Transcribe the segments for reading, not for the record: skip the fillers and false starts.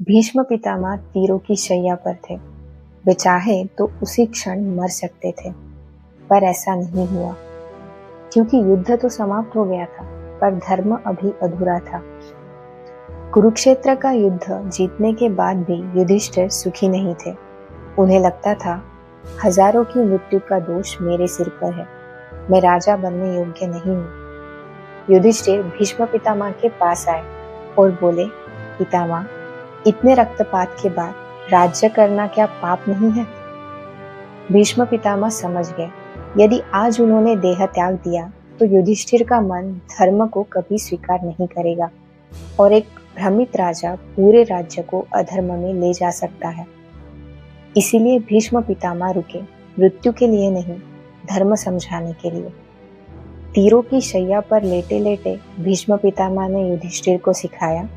भीष्म पितामह तीरों की शैया पर थे। वे चाहे तो उसी क्षण मर सकते थे, पर ऐसा नहीं हुआ, क्योंकि युद्ध तो समाप्त हो गया था, पर धर्म अभी अधूरा था। कुरुक्षेत्र का युद्ध जीतने के बाद भी युधिष्ठिर सुखी नहीं थे। उन्हें लगता था, हजारों की मृत्यु का दोष मेरे सिर पर है, मैं राजा बनने योग्य नहीं हूँ। युधिष्ठिर भीष्म पितामह के पास आए और बोले, पितामह, इतने रक्तपात के बाद राज्य करना क्या पाप नहीं है? भीष्म पितामह समझ गए, यदि आज उन्होंने देह त्याग दिया तो युधिष्ठिर का मन धर्म को कभी स्वीकार नहीं करेगा और एक भ्रमित राजा पूरे राज्य को अधर्म में ले जा सकता है। इसीलिए भीष्म पितामह रुके, मृत्यु के लिए नहीं, धर्म समझाने के लिए। तीरों की शैया पर लेटे लेटे भीष्म पितामह ने युधिष्ठिर को सिखाया,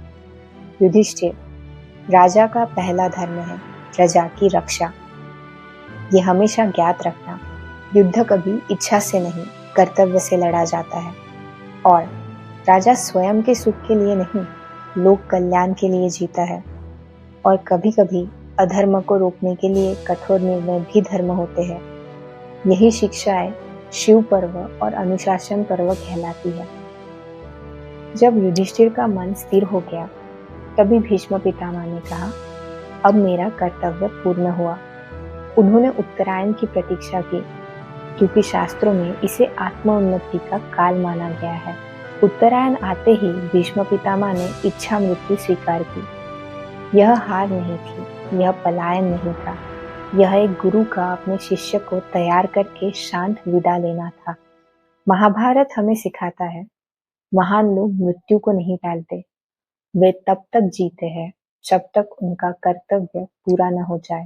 युधिष्ठिर, राजा का पहला धर्म है प्रजा की रक्षा। ये हमेशा ज्ञात रखना, युद्ध कभी इच्छा से नहीं, कर्तव्य से लड़ा जाता है। और राजा स्वयं के सुख के लिए नहीं, लोक कल्याण के लिए जीता है। और कभी कभी अधर्म को रोकने के लिए कठोर निर्णय भी धर्म होते हैं। यही शिक्षाएं शिव पर्व और अनुशासन पर्व कहलाती है। जब युधिष्ठिर का मन स्थिर हो गया, तभी भीष्म पितामह ने कहा, अब मेरा कर्तव्य पूर्ण हुआ। उन्होंने उत्तरायण की प्रतीक्षा की, क्योंकि शास्त्रों में इसे आत्मोन्नति का काल माना गया है। उत्तरायण आते ही भीष्म पितामह ने इच्छा मृत्यु स्वीकार की। यह हार नहीं थी, यह पलायन नहीं था, यह एक गुरु का अपने शिष्य को तैयार करके शांत विदा लेना था। महाभारत हमें सिखाता है, महान लोग मृत्यु को नहीं टालते, वे तब तक जीते हैं जब तक उनका कर्तव्य पूरा न हो जाए।